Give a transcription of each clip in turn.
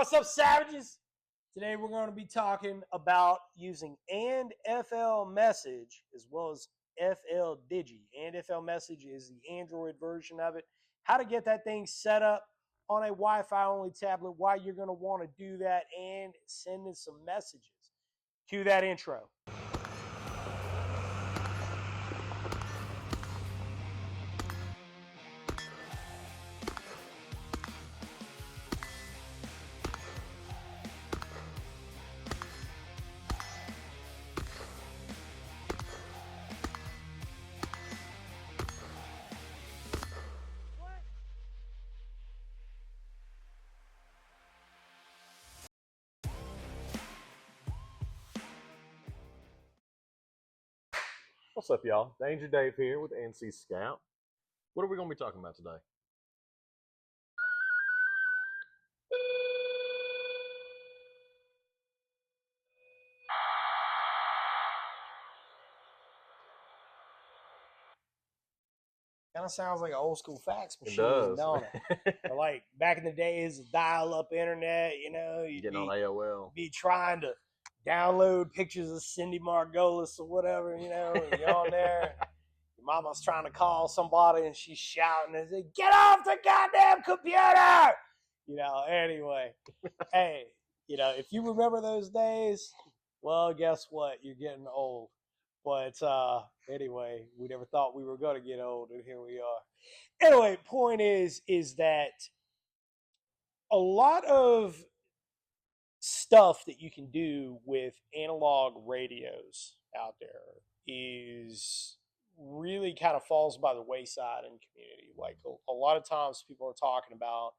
What's up, savages? Today we're going to be talking about using ANDFLMessage as well as FLDigi. ANDFLMessage is the Android version of it. How to get that thing set up on a Wi-Fi only tablet, why you're going to want to do that, and sending some messages. Cue that intro. What's up, y'all? Danger Dave here with NC Scout. What are we going to be talking about today? Kind of sounds like an old school fax machine, It does. don't it? Like back in the days of dial-up internet, you'd Getting on AOL. be trying to download pictures of Cindy Margolis or whatever, and you're on there. Your mama's trying to call somebody and she's shouting and say, "Get off the goddamn computer!" Anyway. Hey, if you remember those days, well, guess what? You're getting old. But anyway, we never thought we were going to get old, and here we are. Anyway, point is that a lot of stuff that you can do with analog radios out there is really kind of falls by the wayside in community. Like a lot of times people are talking about,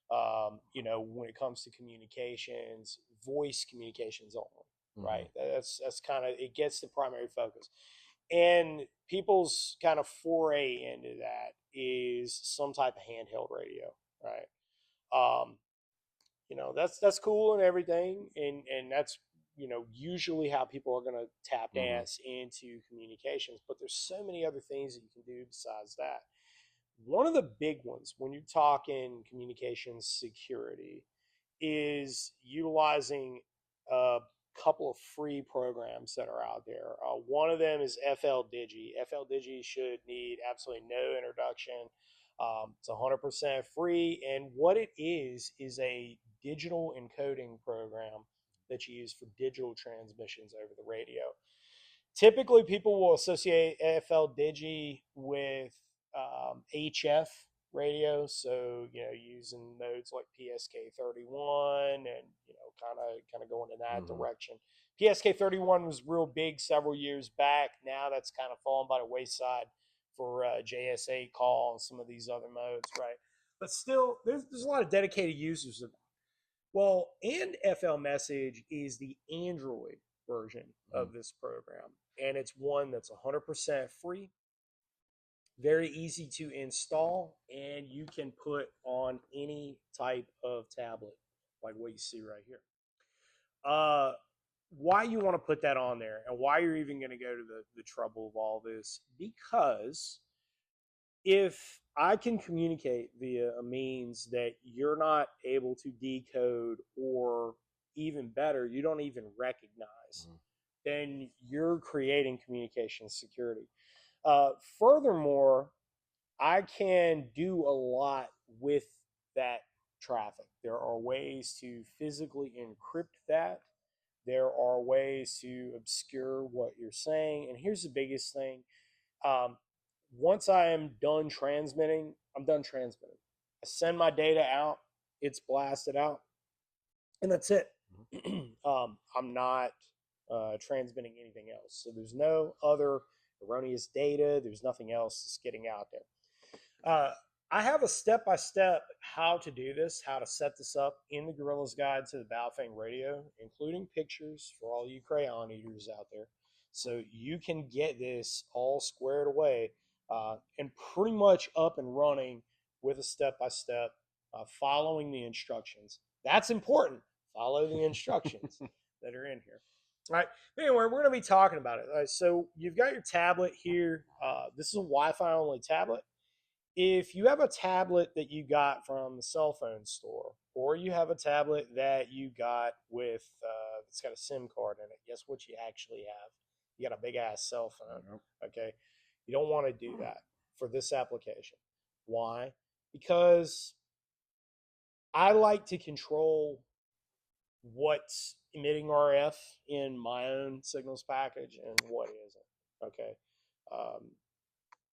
when it comes to communications, voice communications only. Right. That's kind of, it gets the primary focus. And people's kind of foray into that is some type of handheld radio. Right. That's cool and everything. And that's, usually how people are going to tap dance into communications. But there's so many other things that you can do besides that. One of the big ones when you're talking communications security is utilizing couple of free programs that are out there. One of them is FLDigi. FLDigi should need absolutely no introduction. It's 100% free, and what it is a digital encoding program that you use for digital transmissions over the radio. Typically, people will associate FLDigi with HF radio, so using modes like PSK31 and kind of going in that direction. PSK31 was real big several years back. Now that's kind of fallen by the wayside for JSA call and some of these other modes, right? But still, there's a lot of dedicated users of that. Well, ANDFLMessage is the Android version of this program, and it's one that's 100% free. Very easy to install, and you can put on any type of tablet, like what you see right here. Why you want to put that on there, and why you're even going to go to the trouble of all this, because if I can communicate via a means that you're not able to decode, or even better, you don't even recognize, then you're creating communication security. Furthermore, I can do a lot with that traffic. There are ways to physically encrypt that. There are ways to obscure what you're saying. And here's the biggest thing. Once I am done transmitting, I'm done transmitting. I send my data out. It's blasted out. And that's it. I'm not transmitting anything else. So there's no other erroneous data. There's nothing else that's getting out there. I have a step-by-step how to do this, how to set this up in the Guerrillas Guide to the Baofeng Radio, including pictures for all you crayon eaters out there. So you can get this all squared away and pretty much up and running with a step-by-step, following the instructions. That's important. Follow the instructions that are in here. All right. Anyway, we're going to be talking about it. So you've got your tablet here. This is a Wi-Fi only tablet. if you have a tablet that you got from the cell phone store, or you have a tablet that you got with it's got a SIM card in it, guess what you actually have? You got a big ass cell phone. Okay, you don't want to do that for this application. Why? Because I like to control what's emitting RF in my own signals package and what isn't. Okay,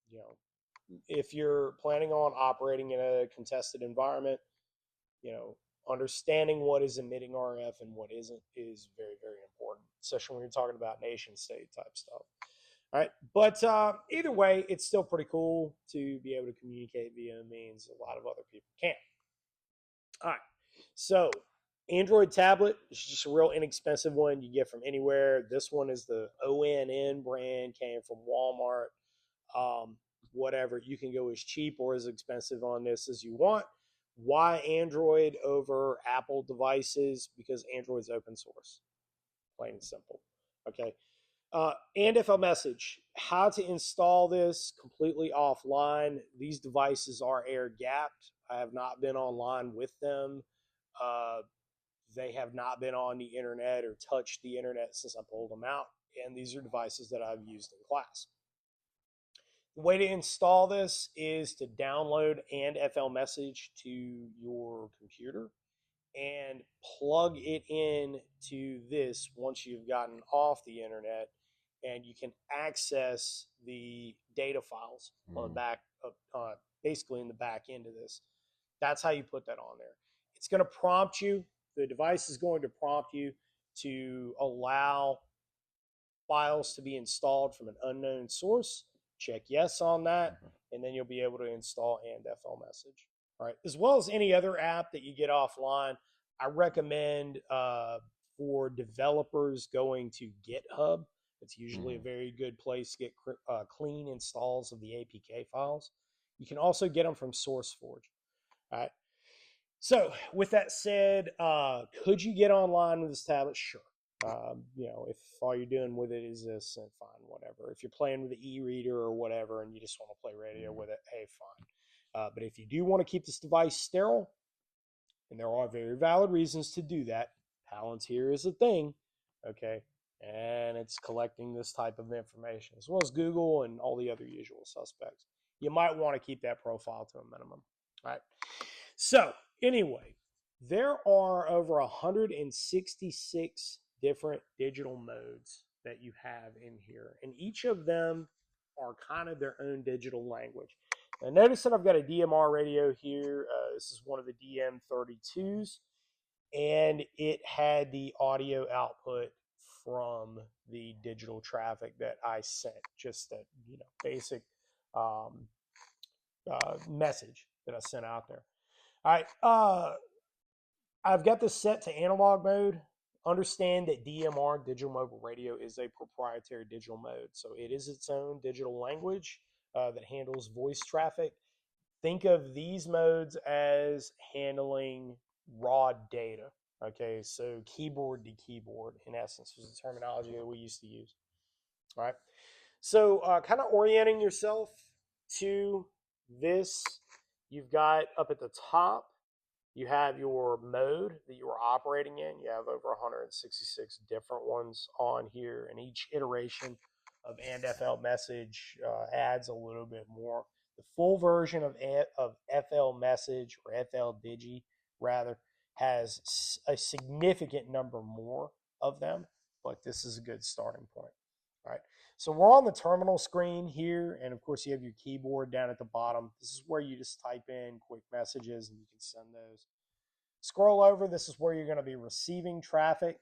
you know, if you're planning on operating in a contested environment, you know, understanding what is emitting RF and what isn't is very, very important, especially when you're talking about nation state type stuff. All right. But either way, it's still pretty cool to be able to communicate via means a lot of other people can't. All right. So Android tablet is just a real inexpensive one you get from anywhere. This one is the ONN brand, came from Walmart. Whatever, you can go as cheap or as expensive on this as you want. Why Android over Apple devices? Because Android's open source, plain and simple. Okay. ANDFLMSG, how to install this completely offline. These devices are air gapped. I have not been online with them. They have not been on the internet or touched the internet since I pulled them out. And these are devices that I've used in class. The way to install this is to download ANDFLMSG to your computer and plug it in to this once you've gotten off the internet, and you can access the data files on the back of, basically in the back end of this. That's how you put that on there. It's going to prompt you. The device is going to prompt you to allow files to be installed from an unknown source. Check yes on that, and then you'll be able to install ANDFLMSG. All right, as well as any other app that you get offline. I recommend for developers going to GitHub. It's usually a very good place to get clean installs of the APK files. You can also get them from SourceForge. All right. So with that said, could you get online with this tablet? Sure. You know, if all you're doing with it is this, then fine, whatever. If you're playing with the e-reader or whatever and you just want to play radio with it, hey, fine. But if you do want to keep this device sterile, and there are very valid reasons to do that, Palantir is a thing, okay, and it's collecting this type of information, as well as Google and all the other usual suspects. You might want to keep that profile to a minimum. All right. So anyway, there are over 166 different digital modes that you have in here, and each of them are kind of their own digital language. Now notice that I've got a DMR radio here. This is one of the DM32s, and it had the audio output from the digital traffic that I sent, just that, you know, basic message that I sent out there. All right, I've got this set to analog mode. Understand that DMR, digital mobile radio, is a proprietary digital mode. So it is its own digital language that handles voice traffic. Think of these modes as handling raw data. Okay, so keyboard to keyboard, in essence, was the terminology that we used to use. All right, so kind of orienting yourself to this, you've got up at the top, you have your mode that you are operating in. You have over 166 different ones on here, and each iteration of ANDFLMSG adds a little bit more. The full version of FLMessage, or FLDigi rather, has a significant number more of them, but this is a good starting point. All right, so we're on the terminal screen here, and of course you have your keyboard down at the bottom. This is where you just type in quick messages and you can send those. Scroll over, this is where you're going to be receiving traffic.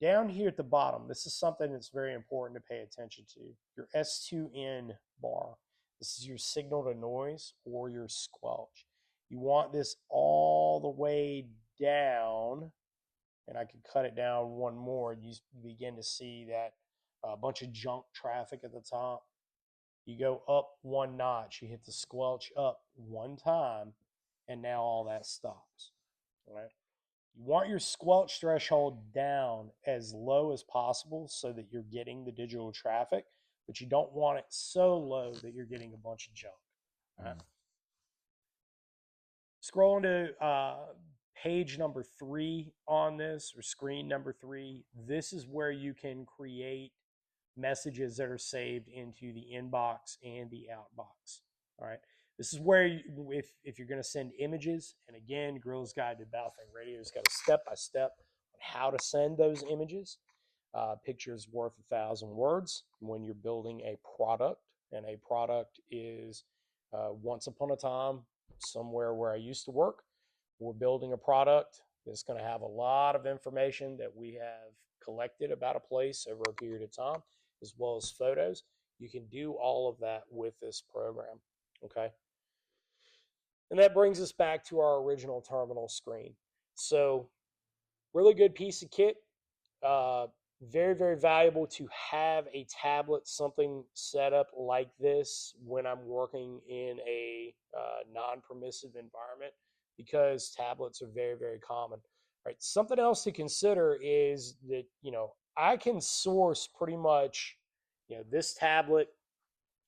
Down here at the bottom, this is something that's very important to pay attention to. Your S2N bar. This is your signal to noise or your squelch. You want this all the way down, and I could cut it down one more, and you begin to see that a bunch of junk traffic at the top. You go up one notch, you hit the squelch up one time, and now all that stops. All right. You want your squelch threshold down as low as possible so that you're getting the digital traffic, but you don't want it so low that you're getting a bunch of junk. Right? Scroll into page number 3 on this, or screen number 3. This is where you can create messages that are saved into the inbox and the outbox. All right. This is where, if you're going to send images, and again, Guerrillas Guide to Baofeng Radio has got a step-by-step on how to send those images. Pictures worth 1,000 words when you're building a product, and a product is once upon a time, somewhere where I used to work, we're building a product that's going to have a lot of information that we have collected about a place over a period of time, as well as photos. You can do all of that with this program, okay? And that brings us back to our original terminal screen. So, really good piece of kit. Very, very valuable to have a tablet, something set up like this when I'm working in a non-permissive environment, because tablets are very, very common. Right. Something else to consider is that, I can source pretty much, this tablet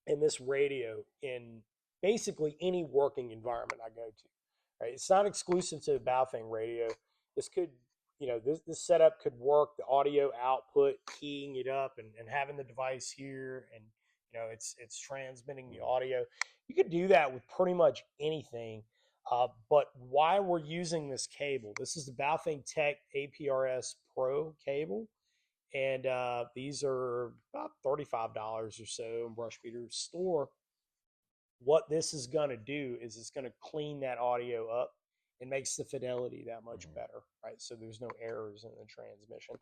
and this radio in basically any working environment I go to. Right. It's not exclusive to the Baofeng Radio. This could, this setup could work, the audio output, keying it up and having the device here, and it's transmitting the audio. You could do that with pretty much anything. But why we're using this cable, this is the Baofeng Tech APRS Pro cable, and these are about $35 or so in Brush Beater's store. What this is going to do is it's going to clean that audio up and makes the fidelity that much better, right? So there's no errors in the transmission.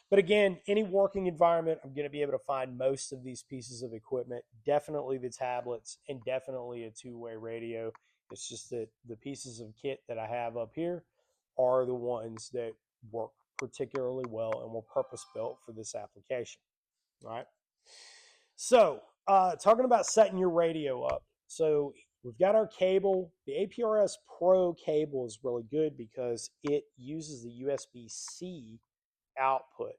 But again, any working environment, I'm going to be able to find most of these pieces of equipment, definitely the tablets, and definitely a two-way radio. It's just that the pieces of kit that I have up here are the ones that work particularly well and were purpose-built for this application, all right? So, talking about setting your radio up. So, we've got our cable. The APRS Pro cable is really good because it uses the USB-C output.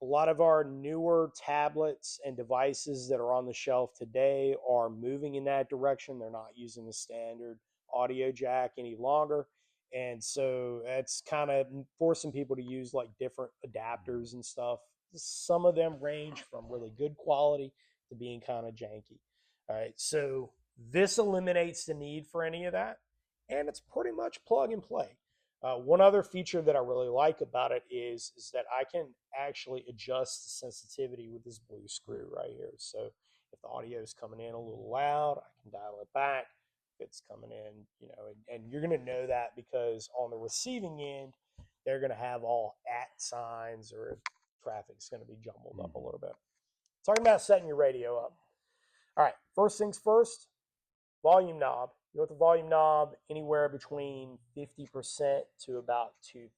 A lot of our newer tablets and devices that are on the shelf today are moving in that direction. They're not using the standard audio jack any longer. And so that's kind of forcing people to use like different adapters and stuff. Some of them range from really good quality to being kind of janky. All right, so this eliminates the need for any of that, and it's pretty much plug and play. One other feature that I really like about it is that I can actually adjust the sensitivity with this blue screw right here. So if the audio is coming in a little loud, I can dial it back. If it's coming in, and you're going to know that because on the receiving end, they're going to have all @ signs, or traffic's going to be jumbled up a little bit. Talking about setting your radio up. All right, first things first, volume knob. You want the volume knob anywhere between 50% to about 2/3.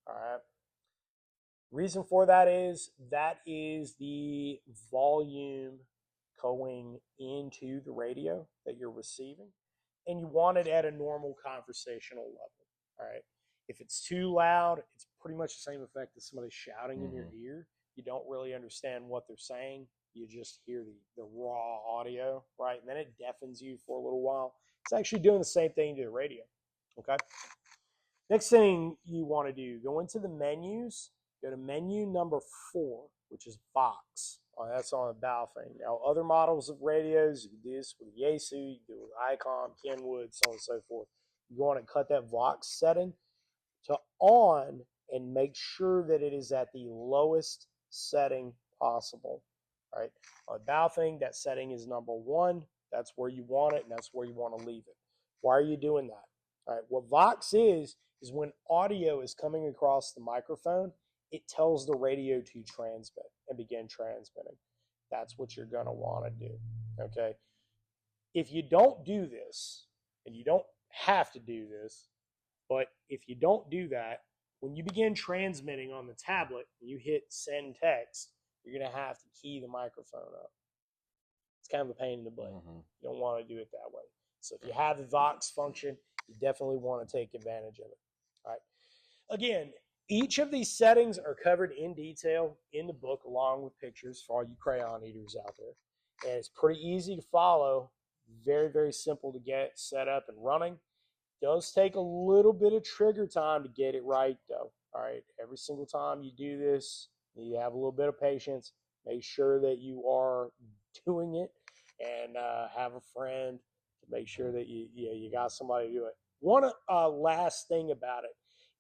All right. Reason for that is the volume going into the radio that you're receiving, and you want it at a normal conversational level. All right. If it's too loud, it's pretty much the same effect as somebody shouting in your ear. You don't really understand what they're saying. You just hear the raw audio, right? And then it deafens you for a little while. It's actually doing the same thing to the radio, okay? Next thing you want to do, go into the menus, go to menu number 4, which is Vox. That's on a Baofeng. Now, other models of radios, you can do this with Yaesu, you can do it with Icom, Kenwood, so on and so forth. You want to cut that Vox setting to on and make sure that it is at the lowest setting possible. Right? On Baofeng, that setting is number 1. That's where you want it, and that's where you want to leave it. Why are you doing that? All right. What Vox is when audio is coming across the microphone, it tells the radio to transmit and begin transmitting. That's what you're going to want to do. Okay. If you don't do this, and you don't have to do this, but if you don't do that, when you begin transmitting on the tablet, and you hit send text, you're going to have to key the microphone up. It's kind of a pain in the butt. You don't want to do it that way. So if you have the Vox function, you definitely want to take advantage of it. All right. Again, each of these settings are covered in detail in the book, along with pictures for all you crayon eaters out there. And it's pretty easy to follow. Very, very simple to get set up and running. does take a little bit of trigger time to get it right, though. All right, every single time you do this, you have a little bit of patience. Make sure that you are doing it, and have a friend to make sure that you got somebody to do it. One last thing about it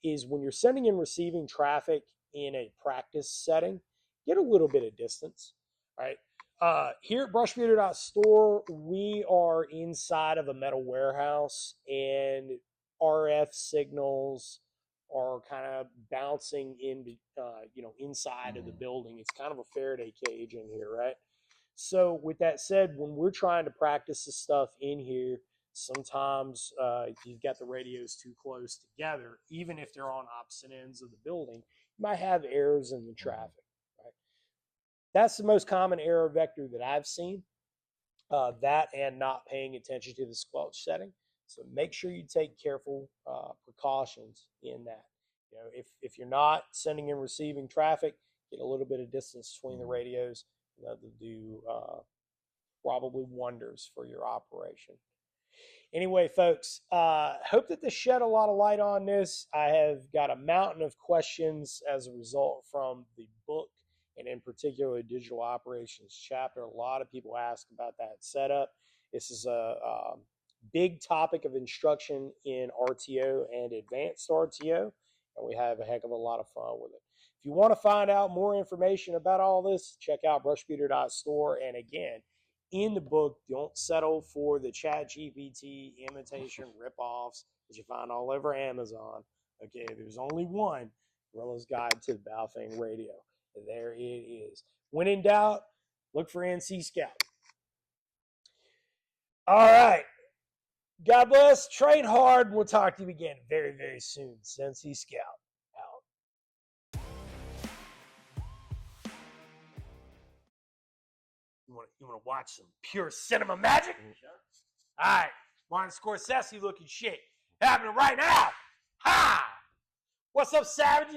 is when you're sending and receiving traffic in a practice setting, get a little bit of distance. All right. Here at brushbeater.store, we are inside of a metal warehouse, and RF signals are kind of bouncing in, inside of the building. It's kind of a Faraday cage in here, right? So with that said, when we're trying to practice this stuff in here, sometimes you've got the radios too close together, even if they're on opposite ends of the building, you might have errors in the traffic, right? That's the most common error vector that I've seen, that and not paying attention to the squelch setting. So make sure you take careful precautions in that. You know, if you're not sending and receiving traffic, get a little bit of distance between the radios. That'll do probably wonders for your operation. Anyway, folks, hope that this shed a lot of light on this. I have got a mountain of questions as a result from the book, and in particular, the digital operations chapter. A lot of people ask about that setup. This is a big topic of instruction in RTO and advanced RTO, and we have a heck of a lot of fun with it. If you want to find out more information about all this, check out brushbeater.store. And again, in the book, don't settle for the ChatGPT imitation ripoffs that you find all over Amazon. Okay, there's only one Guerrillas Guide to the Baofeng Radio. There it is. When in doubt, look for NC Scout. All right. God bless. Train hard. We'll talk to you again very, very soon. NC Scout out. You want to watch some pure cinema magic? Sure. All right. Martin Scorsese looking shit happening right now. Ha! What's up, savages?